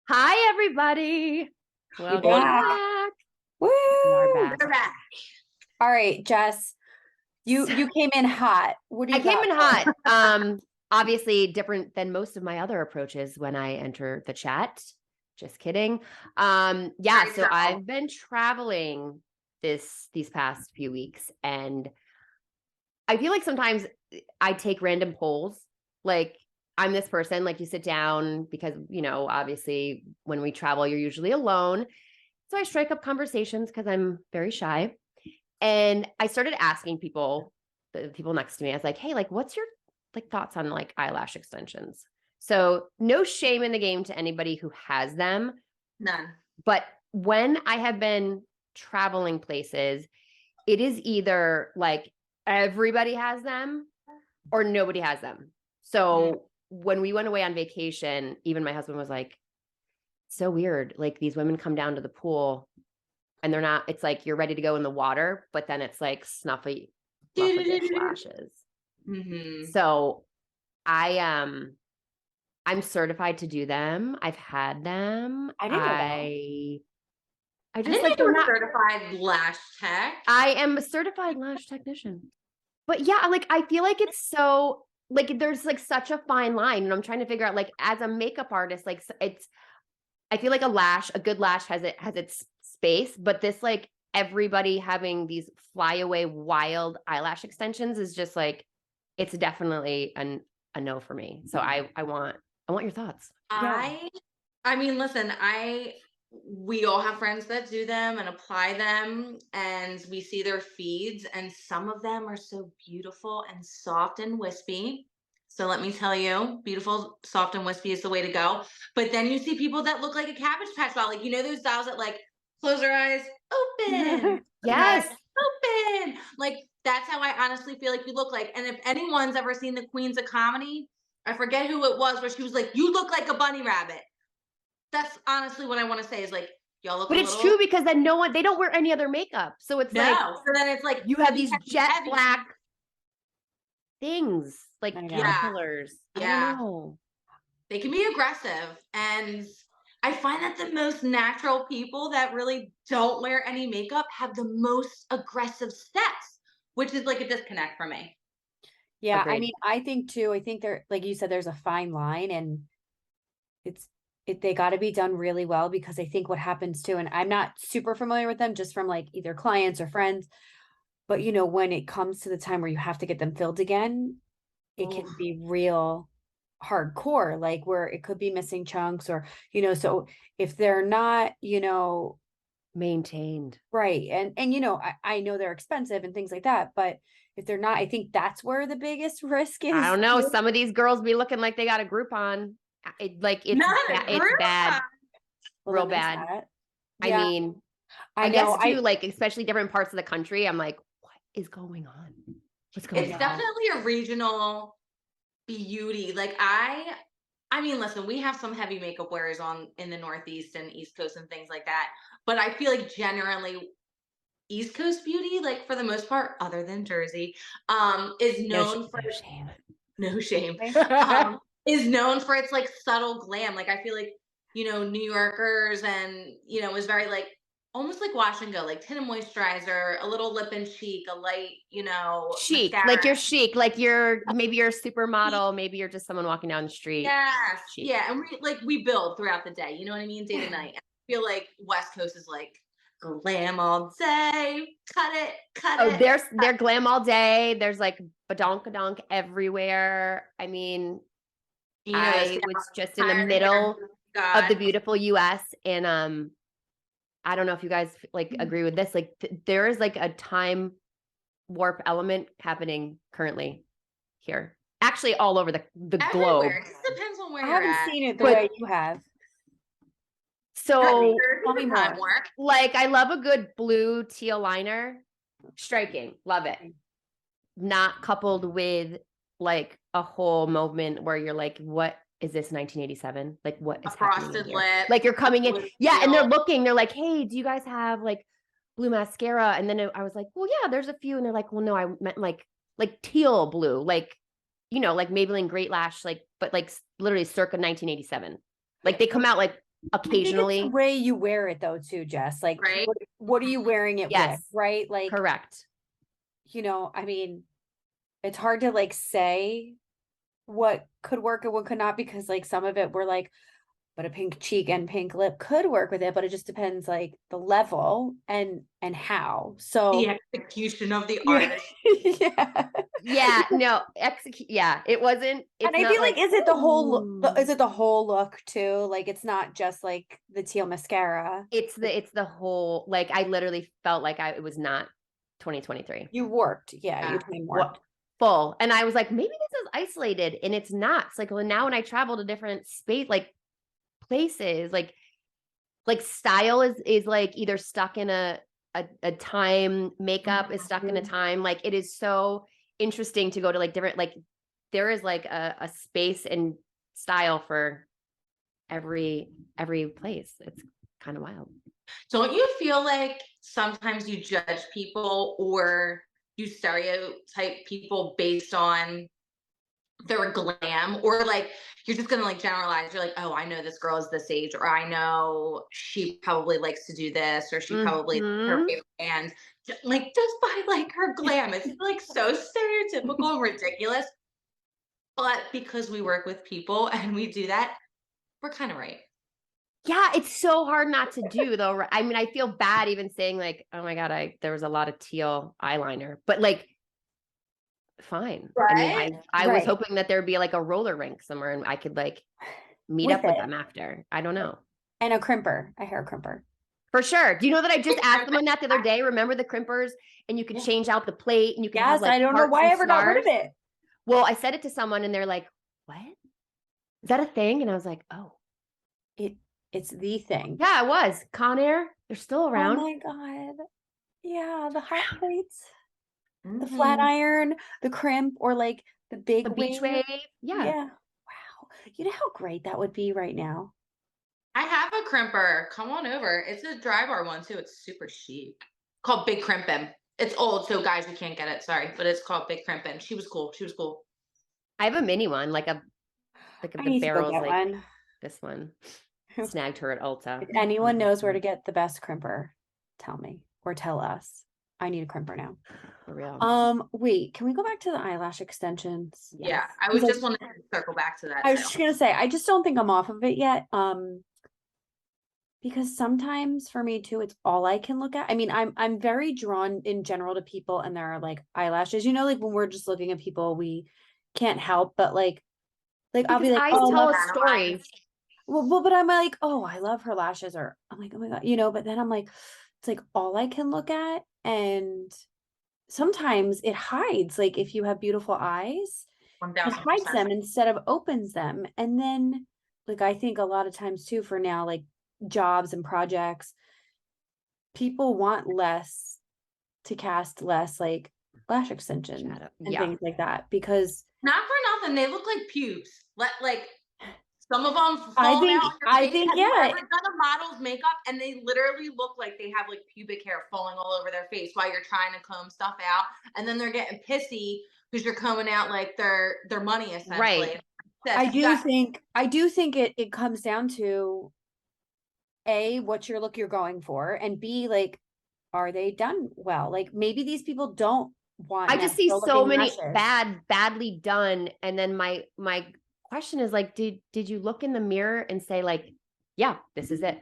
Hi, everybody. Welcome back. Woo! We are back. We're back. All right, Jess, you came in hot. What do you I came got in for us? hot. Obviously different than most of my other approaches when I enter the chat. Just kidding. Very So subtle. I've been traveling these past few weeks, and I feel like sometimes I take random polls. Like, I'm this person, like, you sit down because, obviously when we travel, you're usually alone. So I strike up conversations because I'm very shy. And I started asking people, the people next to me, I was like, hey, like, what's your thoughts on like eyelash extensions? So no shame in the game to anybody who has them. None. But when I have been traveling places, it is either like everybody has them or nobody has them. So when we went away on vacation, even my husband was like, so weird. Like, these women come down to the pool and they're not, it's like you're ready to go in the water, but then it's like snuffy flufferdish lashes. So I'm certified to do them. I've had them. I didn't know that. I just didn't like, know they're you were not. certified lash tech. I am a certified lash technician. But yeah, like, I feel like it's so, like, there's like such a fine line, and I'm trying to figure out, like, as a makeup artist, like, I feel like a good lash has its space, but this, like, everybody having these flyaway wild eyelash extensions is just like, it's definitely a no for me. So I want your thoughts. I mean, listen, we all have friends that do them and apply them, and we see their feeds, and some of them are so beautiful and soft and wispy. So let me tell you, beautiful, soft, and wispy is the way to go. But then you see people that look like a Cabbage Patch doll, like, those dolls that, like, close their eyes, open, Yes. open. Like, that's how I honestly feel like you look like. And if anyone's ever seen the Queens of Comedy, I forget who it was, where she was like, "You look like a bunny rabbit." That's honestly what I want to say is, like, y'all look But a it's little. true, because then they don't wear any other makeup. So it's like, No. So then it's like you have you these have jet heavy. black things, like I know. eye fillers. I don't Yeah. know. They can be aggressive. And I find that the most natural people that really don't wear any makeup have the most aggressive sets, which is like a disconnect for me. Yeah, I Agreed. mean, I think too, I think there, like you said, there's a fine line, and they got to be done really well, because I think what happens too, and I'm not super familiar with them just from like either clients or friends, but when it comes to the time where you have to get them filled again, it can Oof. be real hardcore, like where it could be missing chunks, or so if they're not, Maintained. right, and I know they're expensive and things like that, but if they're not, I think that's where the biggest risk is. I don't know. Some of these girls be looking like they got a Groupon. It's Not a it's bad, Groupon. Well, real then there's bad. that. I Yeah, mean, I I know. guess too, like, especially different parts of the country, I'm like, what is going on? What's going It's on? definitely a regional beauty. Like, I mean, listen, we have some heavy makeup wearers on in the Northeast and East Coast and things like that. But I feel like generally East Coast beauty, like, for the most part, other than Jersey, is known for No shame. no shame. Okay. Is known for its, like, subtle glam. Like, I feel like, New Yorkers and, is very, like, almost like wash and go, like tinted moisturizer, a little lip and cheek, a light, Chic, mascara. like you're chic, like maybe you're a supermodel, maybe you're just someone walking down the street. Yes. Chic. Yeah. And we build throughout the day. You know what I mean? Day to night. I feel like West Coast is like glam all day. Cut it. Oh, they're glam all day. There's like badonkadonk everywhere. I mean, I was just in the middle of the beautiful US, and I don't know if you guys like agree with this. Like, there is like a time warp element happening currently here. Actually, all over the globe. Everywhere. It just depends on where I you're haven't at. seen it the way you have. So, Tell me more. like, I love a good blue teal liner. Striking. Love it. Not coupled with like a whole moment where you're like, what is this, 1987? Like, what is happening Frosted here? lip. Like, you're coming in. Yeah. And they're like, hey, do you guys have like blue mascara? And then I was like, well, yeah, there's a few. And they're like, well, no, I meant like teal blue, like, like Maybelline Great Lash, like, but like literally circa 1987. Like, they come out like I think it's the occasionally. way you wear it though too, Jess. Like Right? what are you wearing it with, Yes, right? Like, correct. you know, I mean, it's hard to like say what could work and what could not because like some of it we're like, but a pink cheek and pink lip could work with it, but it just depends like the level and how. The So execution of the yeah. artist. Yeah. Yeah, no, execute. Yeah, it wasn't. And It's I not feel like like, is it the whole ooh. is it the whole look too? Like it's not just like the teal mascara. It's the whole, like, I literally felt like it was not 2023. You worked. Yeah, you Yeah. came What worked. full. And I was like, maybe this is isolated, and it's not. It's like, well, now when I travel to different space, like places, like style is like either stuck in a time, makeup is stuck in a time. Like it is so interesting to go to like different, like there is like a space and style for every place. It's kind of wild. Don't you feel like sometimes you judge people or you stereotype people based on their glam, or like you're just gonna like generalize, you're like, oh, I know this girl is this age, or I know she probably likes to do this, or she probably her Mhm. favorite band, like just by like her glam. It's like so stereotypical and ridiculous, but because we work with people and we do that, we're kind of right. Yeah, it's so hard not to do though. I mean, I feel bad even saying like, oh my God, there was a lot of teal eyeliner, but like fine. I mean, Right? I was Right. hoping that there'd be like a roller rink somewhere and I could like meet With up with it. them after. I don't know. And a crimper, a hair crimper. For sure. Do you know that I just asked someone that the other day? Remember the crimpers? And you could Yeah. change out the plate and you could have Yes, like I don't know hearts why I and ever got rid of stars. it. Well, I said it to someone and they're like, what? Is that a thing? And I was like, oh, It's the thing. yeah, it was. Conair. They're still Oh around. my God. Yeah, the hot plates, the flat Mhm. iron, the crimp, or like the big The beach wave. wave. Yeah. Yeah. Wow. You know how great that would be right now? I have a crimper. Come on over. It's a dry bar one too. It's super chic. Called Big Crimpin'. It's old, so guys, you can't get it. Sorry, but it's called Big Crimpin'. She was cool. She was cool. I have a mini one, like I the need to go barrel's get like one. this one. If Snagged her at Ulta. anyone knows where to get the best crimper, tell me or tell us. I need a crimper now. For real. Wait, can we go back to the eyelash extensions? Yeah, Yes. I was Because just wanting to circle back to that I was too. just gonna say, I just don't think I'm off of it yet. Because sometimes for me too, it's all I can look at. I mean, I'm very drawn in general to people and there are like eyelashes, you know, like when we're just looking at people, we can't help but like I'll Because be like, eyes oh, tell a let's story. well, but I'm like, oh, I love her lashes, or I'm like, oh my God, you know, but then I'm like, it's like all I can look at. And sometimes it hides, like if you have beautiful eyes, it hides 1000%. them instead of opens them. And then like I think a lot of times too, for now, like jobs and projects, people want less to cast less like lash extensions Shadow. and Yeah. things like that because Not for nothing. They look like pubes. Like some of them I falling think out on your face. Have you yeah. ever done a model's makeup and they literally look like they have like pubic hair falling all over their face while you're trying to comb stuff out, and then they're getting pissy because you're combing out like their money essentially. Right. I do think it comes down to A, what's your look you're going for, and B, like, are they done well? Like maybe these people don't want I just see natural so looking many lashes. badly done. And then my question is like, did you look in the mirror and say like, yeah, this is it.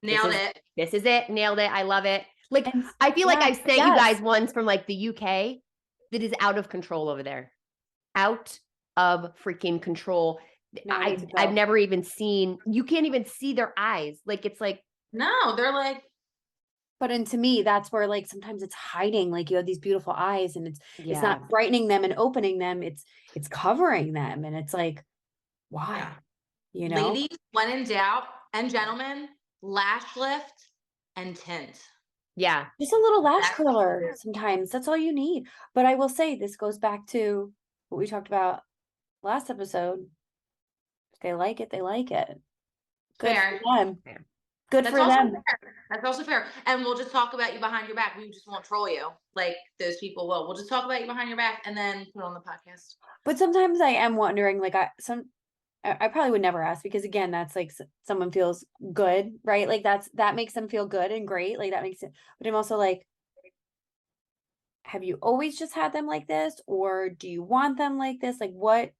Nailed it. This is it. Nailed it. I love it. Like, And I feel like yeah, I've sent you guys ones from like the UK that is out of control over there. Out of freaking control. Now I need to go. I've never even seen, you can't even see their eyes. Like it's like, No, they're like, But and to me, that's where like sometimes it's hiding, like you have these beautiful eyes and it's yeah. not brightening them and opening them, it's covering them. And it's like, why? yeah. You know? Ladies, when in doubt, and gentlemen, lash lift and tint. Yeah. Just a little lash That's curler sometimes. That's all you need. But I will say this goes back to what we talked about last episode. If they like it, they like it. Good fair. for them. Fair. Good That's for also them. fair. That's also fair. And we'll just talk about you behind your back. We just won't troll you like those people will. We'll just talk about you behind your back and then put it on the podcast. But sometimes I am wondering, like I probably would never ask because again, that's like someone feels good, right? Like that makes them feel good and great. Like that makes it, but I'm also like, have you always just had them like this? Or do you want them like this? Like what,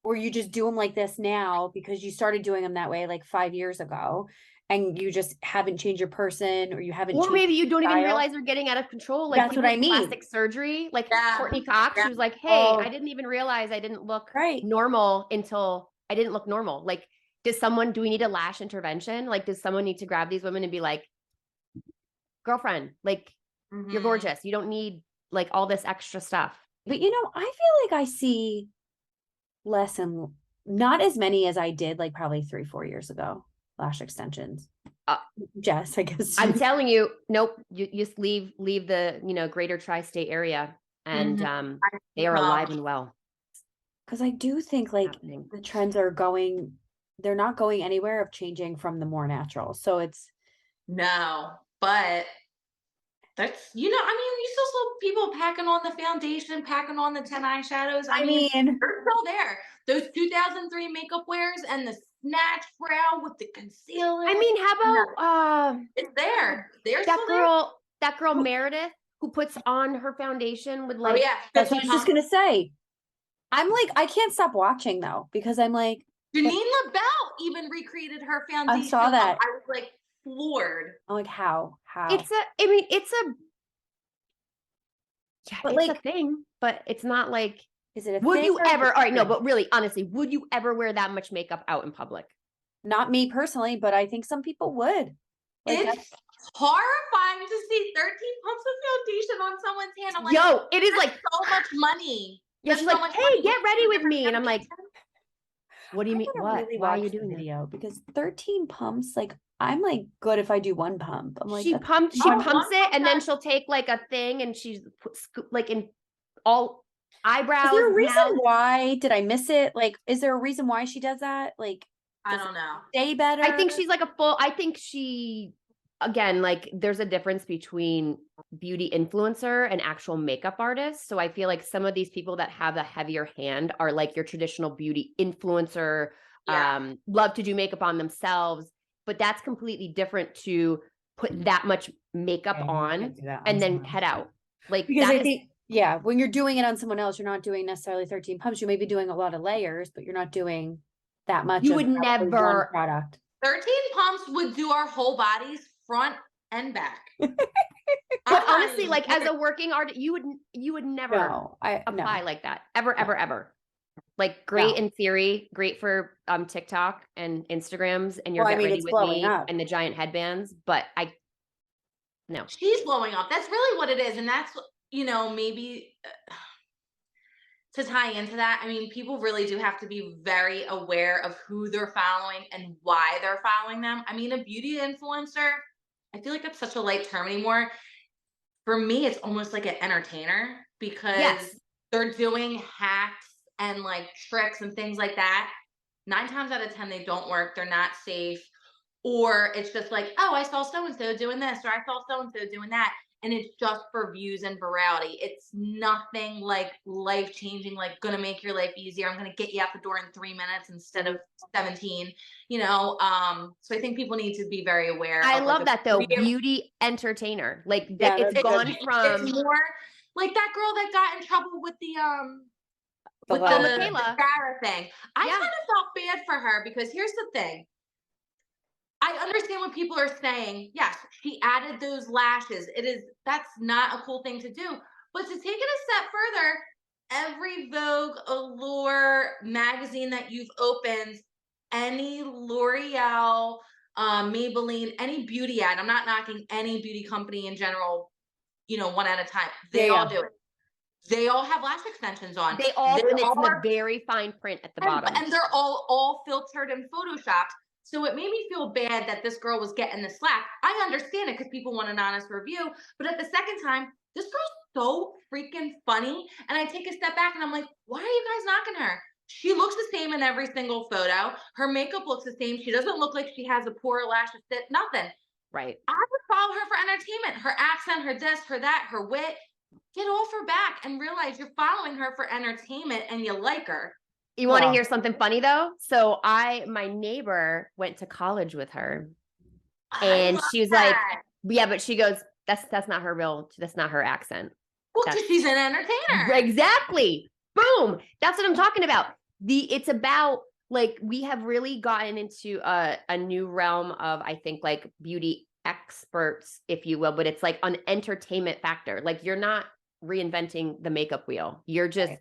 or you just do them like this now because you started doing them that way like 5 years ago and you just haven't changed your person or you haven't Or changed maybe you don't even style. realize you're getting out of control. Like That's people what I with mean. plastic surgery, like Yeah. Courtney Cox, Yeah. she was like, hey, Oh. I didn't even realize I didn't look Right. normal until I didn't look normal. Like, do we need a lash intervention? Like, does someone need to grab these women and be like, girlfriend, like, you're gorgeous. You don't need like all this extra stuff. But you know, I feel like I see less and not as many as I did like probably 3-4 years ago. Lash extensions. Jess, I guess. I'm telling you, nope. You just leave the greater tri-state area, and they are alive and well. Because I do think like happening. the trends are going, they're not going anywhere of changing from the more natural. So it's no, but that's, you still saw people packing on the foundation, packing on the 10 eyeshadows. I mean, they're still there. Those 2003 makeup wears and the snatch brow with the concealer. I mean, how about it's there. They're that still girl, that girl Meredith, who puts on her foundation with like. Oh yeah, that's what I was just gonna say. I'm like, I can't stop watching though, because I'm like, Janine LaBelle even recreated her foundation. I saw that. I was like floored. I'm like, how? It's a thing, but it's not like. Is it a would thing? you ever? All right, no, but really, honestly, would you ever wear that much makeup out in public? Not me personally, but I think some people would. Like, it's horrifying to see 13 pumps of foundation on someone's hand. I'm like, yo, it is like so much money. Yeah, she's like, hey, get ready with me. And I'm like, what do you mean? What? Really Why are you doing the that? video? Because 13 pumps, like I'm like good if I do one pump. I'm like she pumps it, and then she'll take like a thing and she's like in all eyebrows. Is there a reason why? Did I miss it? Like, is there a reason why she does that? Like, I don't know. Stay better. I think she's like I think she, again, like there's a difference between beauty influencer and actual makeup artist. So I feel like some of these people that have a heavier hand are like your traditional beauty influencer, love to do makeup on themselves, but that's completely different to put that much makeup on and then head out. Like, because I think, when you're doing it on someone else, you're not doing necessarily 13 pumps. You may be doing a lot of layers, but you're not doing that much. You would never. Product. 13 pumps would do our whole bodies front and back. But honestly, like as a working artist, you would never apply like that ever. Like great in theory, great for TikTok and Instagrams and your Get Ready With Me and the giant headbands, but no. She's blowing up. That's really what it is, and that's maybe to tie into that. I mean, people really do have to be very aware of who they're following and why they're following them. I mean, a beauty influencer, I feel like it's such a light term anymore. For me, it's almost like an entertainer because they're doing hacks and like tricks and things like that. 9 times out of 10, they don't work. They're not safe. Or it's just like, oh, I saw so-and-so doing this, or I saw so-and-so doing that. And it's just for views and virality. It's nothing like life-changing, like gonna make your life easier. I'm gonna get you out the door in 3 minutes instead of 17, So I think people need to be very aware. I love that though. Beauty entertainer. Like that it's gone from. It's more like that girl that got in trouble with the Michaela Sarah thing. I kind of felt bad for her because here's the thing. I understand what people are saying. Yes, she added those lashes. That's not a cool thing to do. But to take it a step further, every Vogue, Allure magazine that you've opened, any L'Oreal, Maybelline, any beauty ad, I'm not knocking any beauty company in general, one at a time. They all do it. They all have lash extensions on. And it's in the very fine print at the bottom. And they're all filtered and photoshopped. So it made me feel bad that this girl was getting the slack. I understand it because people want an honest review. But at the second time, this girl's so freaking funny. And I take a step back and I'm like, why are you guys knocking her? She looks the same in every single photo. Her makeup looks the same. She doesn't look like she has a poor lash fit, nothing. Right. I would follow her for entertainment. Her accent, her this, her that, her wit. Get off her back and realize you're following her for entertainment and you like her. You want to Well. hear something funny though? So my neighbor went to college with her, I and love she was like, that. yeah, but she goes, that's not her accent. Well, That's because she's an entertainer. exactly. Boom. That's what I'm talking about. It's about like we have really gotten into a new realm of, I think, like beauty experts, if you will, but it's like an entertainment factor. Like you're not reinventing the makeup wheel. You're just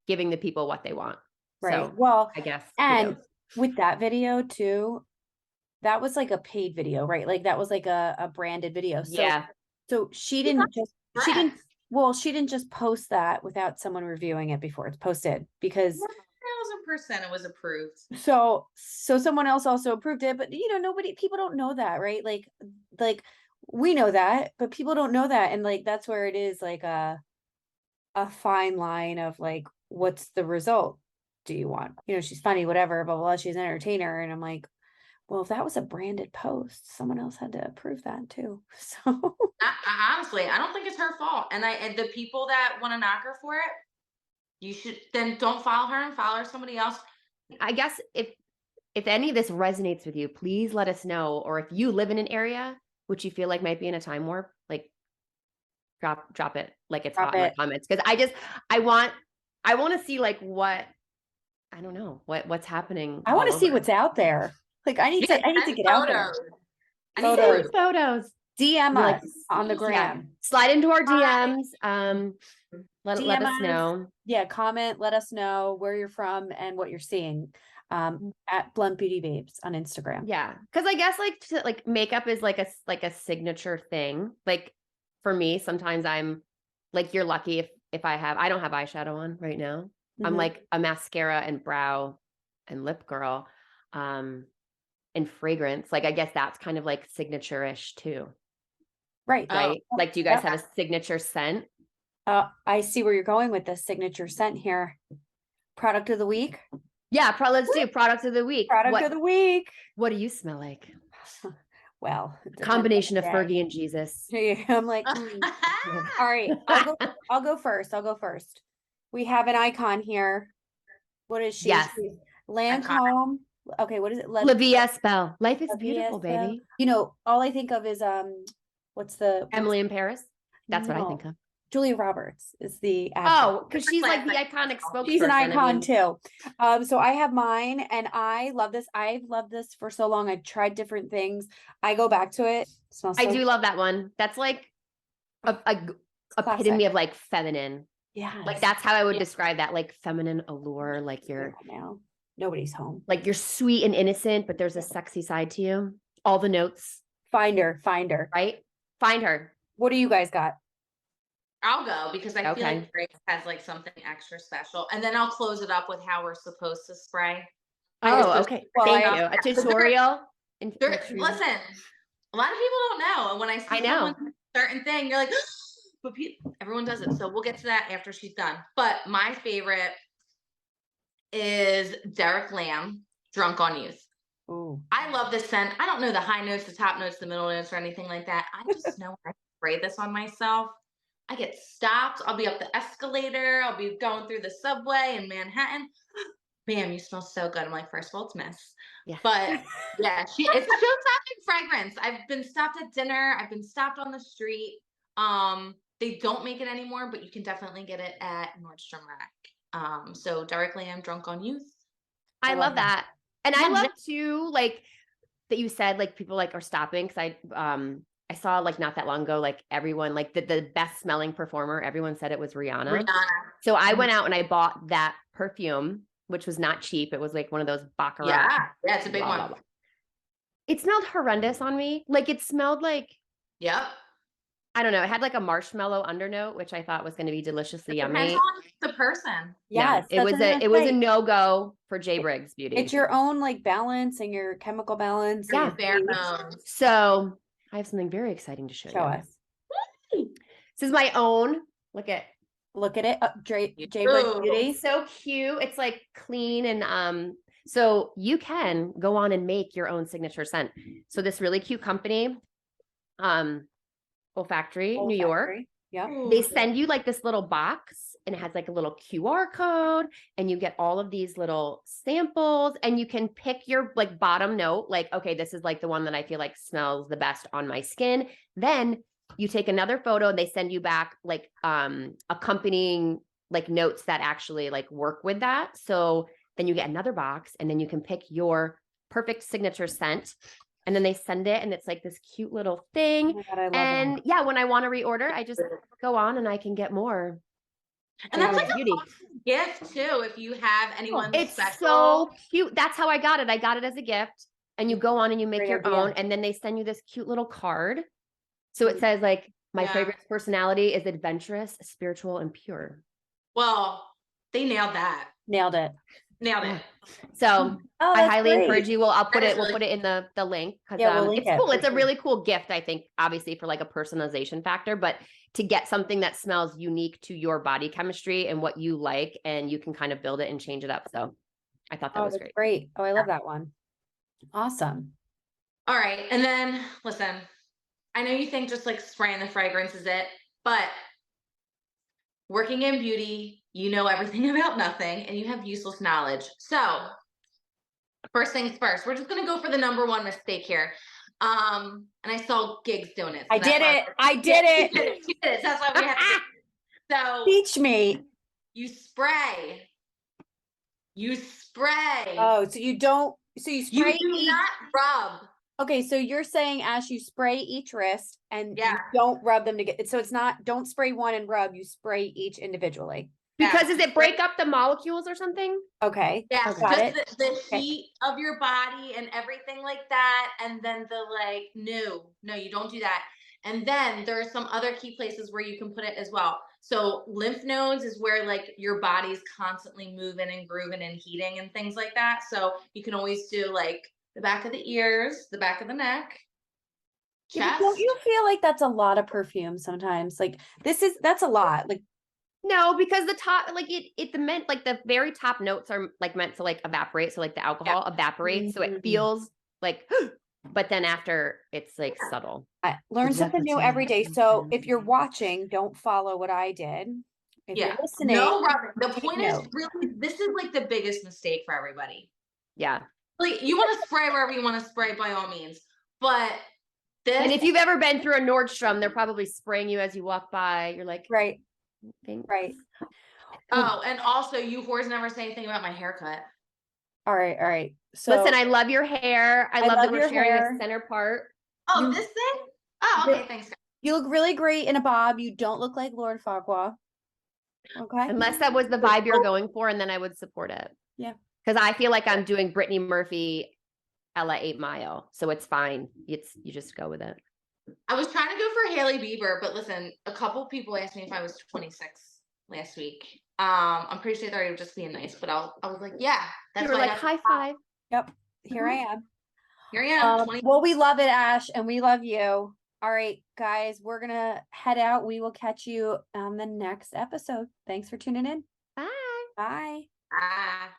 giving the people what they want. Right. So Well, I guess. and with that video too, that was like a paid video, right? Like that was like a branded video. So, Yeah. so she She's didn't just, she didn't, correct. well, she didn't just post that without someone reviewing it before it's posted, because 1000% it was approved. so someone else also approved it, but people don't know that, right? Like we know that, but people don't know that. And like, that's where it is like a fine line of like, what's the result do you want? She's funny, whatever, blah, blah, blah, she's an entertainer. And I'm like, well, if that was a branded post, someone else had to approve that too. So Honestly, I don't think it's her fault. And the people that want to knock her for it, you should then don't follow her and follow somebody else. I guess if any of this resonates with you, please let us know. Or if you live in an area which you feel like might be in a time warp, like drop it like it's hot in the comments. Because I want to see like what, I don't know, what's happening. I want to see what's out there. Like I need to get out there. Photos. DM us on the gram. Yeah. Slide into our DMs. Let us know. Yeah, comment, let us know where you're from and what you're seeing. At Blunt Beauty Babes on Instagram. Yeah, because I guess like makeup is like a signature thing. Like for me, sometimes I'm like, you're lucky if I don't have eyeshadow on right now. I'm like a mascara and brow and lip girl, and fragrance. Like I guess that's kind of like signature-ish too. Right. Like, do you guys have a signature scent? I see where you're going with this signature scent here. Product of the week. Yeah, let's do product of the week. Product of the week. What do you smell like? Well, combination of Fergie and Jesus. I'm like, all right, I'll go first. We have an icon here. What is she? Yes. Lancome. Okay, what is it? Lavia Spell. Life is beautiful, baby. All I think of is what's Emily in Paris? That's what I think of. Julia Roberts is the because she's like the iconic spokesperson. She's an icon too. So I have mine, and I love this. I've loved this for so long. I've tried different things. I go back to it. Smells. I do love that one. That's like a epitome of like feminine. Yeah, like that's how I would describe that. Like feminine allure. Like you're now nobody's home. Like you're sweet and innocent, but there's a sexy side to you. All the notes. Find her. Right. Find her. What do you guys got? I'll go because I feel like Grace has like something extra special, and then I'll close it up with how we're supposed to spray. Oh, okay. Thank you. A tutorial. Listen, a lot of people don't know, and when I see someone certain thing, you're like, but everyone does it. So we'll get to that after she's done. But my favorite is Derek Lam, Drunk on Youth. Ooh. I love this scent. I don't know the high notes, the top notes, the middle notes, or anything like that. I just know I spray this on myself. I get stopped. I'll be up the escalator. I'll be going through the subway in Manhattan. Ma'am, you smell so good. I'm like, first of all, it's Miss. Yeah. But yeah, it's show-stopping fragrance. I've been stopped at dinner. I've been stopped on the street. They don't make it anymore, but you can definitely get it at Nordstrom Rack. So Derek Lam, Drunk on Youth. I love that. And I love too, like that you said, like people like are stopping, because I saw like not that long ago, like everyone, like the best smelling performer, everyone said it was Rihanna. So I went out and I bought that perfume, which was not cheap. It was like one of those Baccarat. Yeah, it's a big one. It smelled horrendous on me. Like it smelled like, I don't know. It had like a marshmallow undernote, which I thought was going to be deliciously yummy. Depends on the person. Yes, it was a no-go for J. Briggs Beauty. It's your own like balance and your chemical balance. Yeah. So I have something very exciting to show you. Us. This is my own. Look at it. J. Briggs Beauty. It's so cute. It's like clean and so you can go on and make your own signature scent. So this really cute company, Olfactory, New York. Yeah. They send you like this little box and it has like a little QR code, and you get all of these little samples, and you can pick your like bottom note, like, okay, this is like the one that I feel like smells the best on my skin. Then you take another photo and they send you back like accompanying like notes that actually like work with that. So then you get another box, and then you can pick your perfect signature scent. And then they send it, and it's like this cute little thing. Oh my God, I love And that. yeah, when I want to reorder, I just go on and I can get more. And that's like beauty. a awesome gift too, if you have anyone It's special. so cute. That's how I got it. I got it as a gift. And you go on and you make Great your idea. own, and then they send you this cute little card. So it says like, my Yeah. fragrance personality is adventurous, spiritual, and pure. Well, they nailed that. Nailed it. Nailed it. So Oh, I that's highly great. encourage you. We'll put That is it. We'll really put it in the link because Yeah, we'll link it's it cool. for It's a sure. really cool gift, I think, obviously for like a personalization factor, but to get something that smells unique to your body chemistry and what you like, and you can kind of build it and change it up. So I thought that Oh, was that's great. great. Oh, I love that one. Awesome. All right. And then listen, I know you think just like spraying the fragrance is it, but working in beauty, you know everything about nothing and you have useless knowledge. So first things first, we're just gonna go for the number one mistake here. And I saw Gigs doing it. I did it. I did She it. did it. She did it. That's why we have to. So Teach me. you spray. You spray. Oh, so you don't, so you You spray do each, not rub. okay, so you're saying Ash, you spray each wrist and Yeah. you don't rub them together. So it's not, don't spray one and rub, you spray each individually. Because Yeah. does it break up the molecules or something? Okay. Yeah, Okay. Got just it. the Okay. heat of your body and everything like that. And then the like, no, you don't do that. And then there are some other key places where you can put it as well. So lymph nodes is where like your body's constantly moving and grooving and heating and things like that. So you can always do like the back of the ears, the back of the neck, Yeah, but chest. don't you feel like that's a lot of perfume sometimes? Like that's a lot. Like, No, because the top, like it meant like the very top notes are like meant to like evaporate. So like the alcohol evaporates. So it feels like, but then after it's like subtle. I learn something new every day. So if you're watching, don't follow what I did. If you're listening, no rubbing. The take point is note. really, this is like the biggest mistake for everybody. Yeah. Like you want to spray wherever you want to spray by all means, but this. And if you've ever been through a Nordstrom, they're probably spraying you as you walk by. You're like, Right, thanks. right. Oh, and also you whores never say anything about my haircut. All right, all right. So Listen, I love your hair. I love that we're sharing a center part. Oh, this thing? Oh, okay, thanks. Guys. you look really great in a bob. You don't look like Lord Farquaad. Okay. Unless that was the vibe you're going for, and then I would support it. Yeah. Because I feel like I'm doing Brittany Murphy Ella 8 Mile. So it's fine. You just go with it. I was trying to go for Hailey Bieber, but listen, a couple people asked me if I was 26 last week. I'm pretty sure they were just being nice, but I was like, yeah, that's You were why like, high five. Yep. Here I am. Here I am. Well, we love it, Ash, and we love you. All right, guys, we're gonna head out. We will catch you on the next episode. Thanks for tuning in. Bye. Bye. Ah.